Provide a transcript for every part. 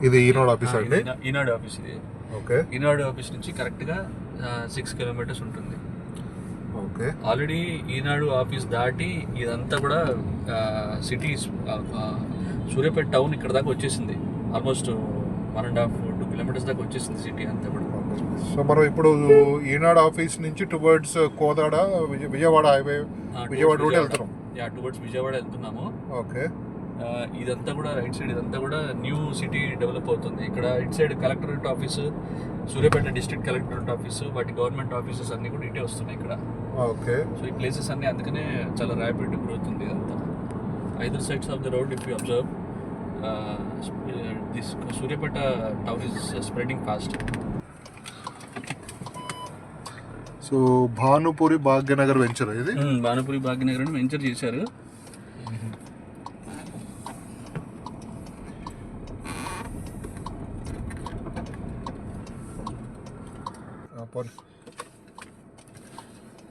ఇది ఈనాడు ఆఫీస్ అండి. ఈనాడు ఆఫీస్ ఇది. ఓకే. ఈనాడు ఆఫీస్ నుంచి కరెక్ట్గా 6 కిలోమీటర్స్ ఉంటుంది. ఓకే. ఆల్రెడీ ఈనాడు ఆఫీస్ దాటి ఇదంతా కూడా సిటీ సూర్యాపేట టౌన్ ఇక్కడ దాకా వచ్చేసింది. ఆల్మోస్ట్ 1.5-2 కిలోమీటర్స్ దాకా వచ్చేసింది సిటీ అంతా కూడా. సో మనం ఇప్పుడు ఈనాడు ఆఫీస్ నుంచి towards Kodad Vijayawada highway Vijayawada route వెళ్తున్నాం. టువర్డ్స్ విజయవాడ వెళ్తున్నాము. ఓకే. ఇదంతా కూడా రైట్ సైడ్ ఇదంతా కూడా న్యూ సిటీ డెవలప్ అవుతుంది. ఇక్కడ ఇటు side collectorate office, Suryapet district collectorate office, వాటి గవర్నమెంట్ ఆఫీసెస్ అన్ని కూడా ఇటే వస్తున్నాయి ఇక్కడ. ఓకే. సో ఈ ప్లేసెస్ అన్ని అందుకనే చాలా ర్యాపిడ్ గ్రోత్ ఉంది ఇదంతా. Either sides of the road if you observe this Suryapet town is spreading fast. So Bhanupuri Bhagyanagar venture ఇది. భానుపురి భాగ్యనగర్ అని వెంచర్ చేశారు.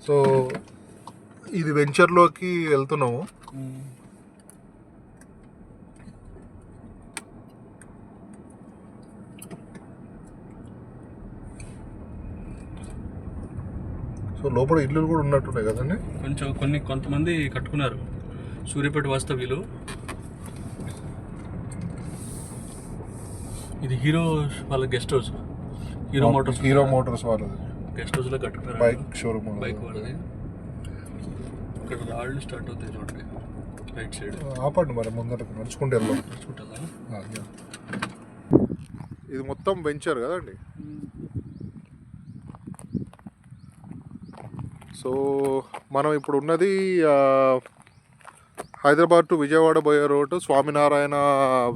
సో ఇది వెంచర్లోకి వెళ్తున్నాము. సో లోపల ఇల్లు కూడా ఉన్నట్టున్నాయి కదండి. కొంతమంది కట్టుకున్నారు సూర్యాపేట వాస్తవ్యులు. ఇది హీరో వాళ్ళ గెస్ట్ హౌస్. హీరో మోటార్స్ వాళ్ళది గెస్ట్ హౌస్ లో కట్టుకున్నారు. బైక్ షోరూమ్ బైక్ వాళ్ళది. ఇక్కడ రాళ్ళు స్టార్ట్ అవుతాయి చూడండి రైట్ సైడ్. ఆపండి మరి ముందరకు నడుచుకుంటూ వెళ్దాం. ఇది మొత్తం వెంచర్ కదండి. సో మనం ఇప్పుడు ఉన్నది హైదరాబాద్ టు విజయవాడ పోయే రోడ్డు స్వామినారాయణ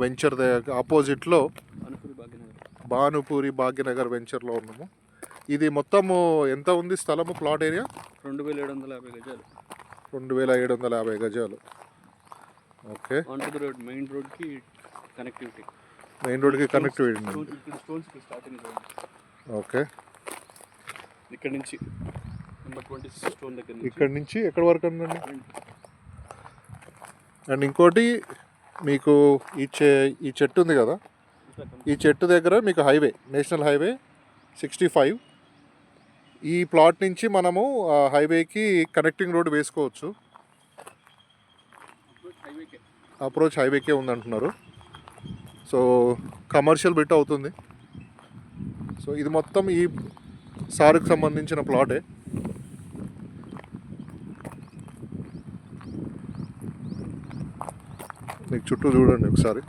వెంచర్ ఆపోజిట్లో భానుపురి భాగ్యనగర్ వెంచర్లో ఉన్నాము. ఇది మొత్తము ఎంత ఉంది స్థలము, ప్లాట్ ఏరియా? 2750 గజాలు. 2750 గజాలు. ఓకే. మెయిన్ రోడ్కి కనెక్టివిటీ. ఓకే. ఇక్కడ నుంచి ఇక్కడ నుంచి ఎక్కడి వరకు ఉందండి? అండ్ ఇంకోటి మీకు ఈ చెట్టు ఉంది కదా, ఈ చెట్టు దగ్గర మీకు హైవే, నేషనల్ హైవే 65. ఈ ప్లాట్ నుంచి మనము హైవేకి కనెక్టింగ్ రోడ్ వేసుకోవచ్చు. అప్రోచ్ హైవేకే ఉందంటున్నారు. సో కమర్షియల్ బిట్ అవుతుంది. సో ఇది మొత్తం ఈ సార్కి సంబంధించిన ప్లాటే. మీకు చుట్టూ చూడండి ఒకసారి.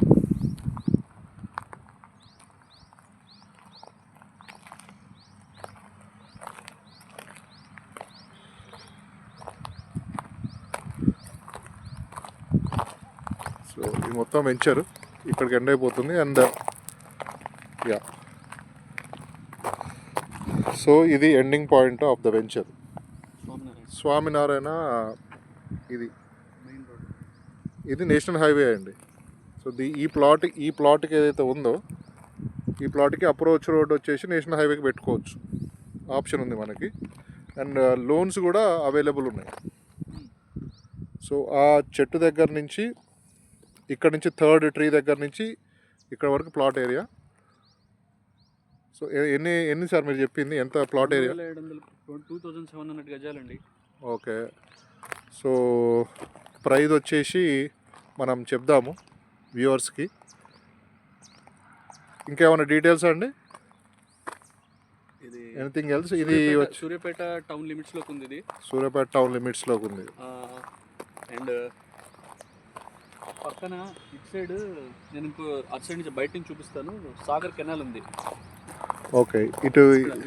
సో ఇది మొత్తం వెంచర్ ఇక్కడికి ఎండ్ అయిపోతుంది. అండ్ యా, సో ఇది ending point of the venture Swaminarayan. ఇది నేషనల్ హైవే అండి. సో ఈ ప్లాట్కి ఏదైతే ఉందో ఈ ప్లాట్కి అప్రోచ్ రోడ్ వచ్చేసి నేషనల్ హైవేకి పెట్టుకోవచ్చు, ఆప్షన్ ఉంది మనకి. అండ్ లోన్స్ కూడా అవైలబుల్ ఉన్నాయి. సో ఆ చెట్టు దగ్గర నుంచి ఇక్కడ నుంచి థర్డ్ ట్రీ దగ్గర నుంచి ఇక్కడ వరకు ప్లాట్ ఏరియా. సో ఎన్ని సార్ మీరు చెప్పింది ఎంత ప్లాట్ ఏరియా? 2700 గజాలండి. ఓకే. సో ప్రైస్ వచ్చేసి మనం చెప్దాము వ్యూవర్స్కి. ఇంకేమైనా డీటెయిల్స్ అండి? Anything else? ఇది సూర్యాపేట టౌన్ లిమిట్స్లోకి ఉంది. ఇది సూర్యాపేట టౌన్ లిమిట్స్లోకి ఉంది. అండ్ పక్కన ఇటు సైడ్ నేను ఇంకో అటు సైడ్ నుంచి బయట నుంచి చూపిస్తాను. సాగర్ కెనాల్ ఉంది. ఓకే. ఇటు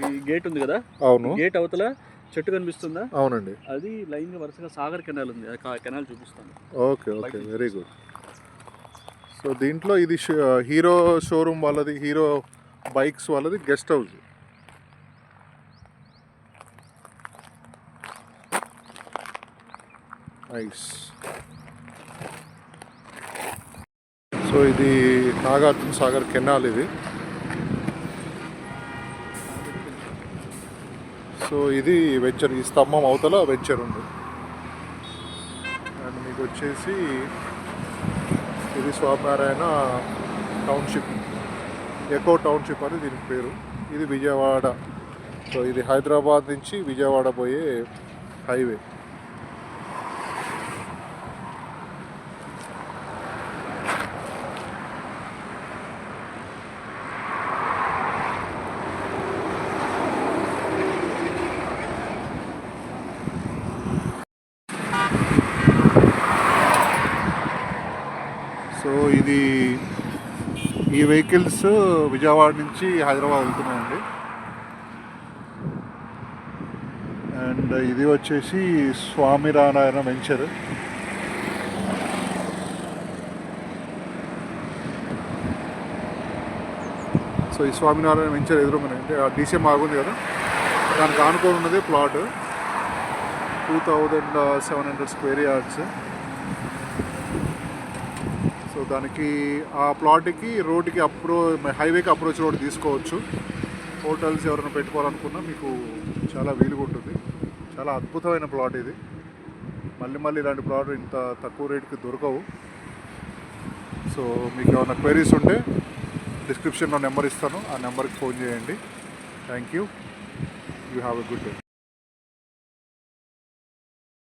ఈ గేట్ ఉంది కదా. అవును. గేట్ అవతల చెట్టు కనిపిస్తుందా? అవునండి. అది లైన్గా వరుసగా సాగర్ కెనాల్ ఉంది. ఆ కెనాల్ చూపిస్తాను. Okay. Okay, very good. So దీంట్లో ఇది హీరో షోరూమ్ వాళ్ళది, హీరో బైక్స్ వాళ్ళది గెస్ట్ హౌస్. నైస్. సో ఇది నాగార్జున సాగర్ కెనాల్ ఇది. సో ఇది వెంచర్, ఈ స్తంభం అవతల వెంచర్ ఉంది. అండ్ మీకు వచ్చేసి ఇది స్వామినారాయణ టౌన్షిప్. ఎకో టౌన్షిప్ అని దీనికి పేరు. ఇది విజయవాడ. సో ఇది హైదరాబాద్ నుంచి విజయవాడ పోయే హైవే. సో ఇది ఈ వెహికల్స్ విజయవాడ నుంచి హైదరాబాద్ వెళ్తున్నాయండి. అండ్ ఇది వచ్చేసి స్వామినారాయణ వెంచర్. సో ఈ స్వామినారాయణ వెంచర్ ఎదురుగానే అంటే ఆ డీసీఎం ఆగుంది కదా, దానికి ఆనుకొని ఉన్నది ప్లాట్ 2700 స్క్వేర్ యార్డ్స్. సో దానికి ఆ ప్లాట్కి రోడ్డుకి హైవేకి అప్రోచ్ రోడ్ తీసుకోవచ్చు. హోటల్స్ ఎవరైనా పెట్టుకోవాలనుకున్నా మీకు చాలా వీలుగా ఉంటుంది. చాలా అద్భుతమైన ప్లాట్ ఇది. మళ్ళీ ఇలాంటి ప్లాట్ ఇంత తక్కువ రేటుకి దొరకవు. సో మీకు ఏమైనా క్వైరీస్ ఉంటే డిస్క్రిప్షన్లో నెంబర్ ఇస్తాను, ఆ నెంబర్కి ఫోన్ చేయండి. Thank you. You have a good day.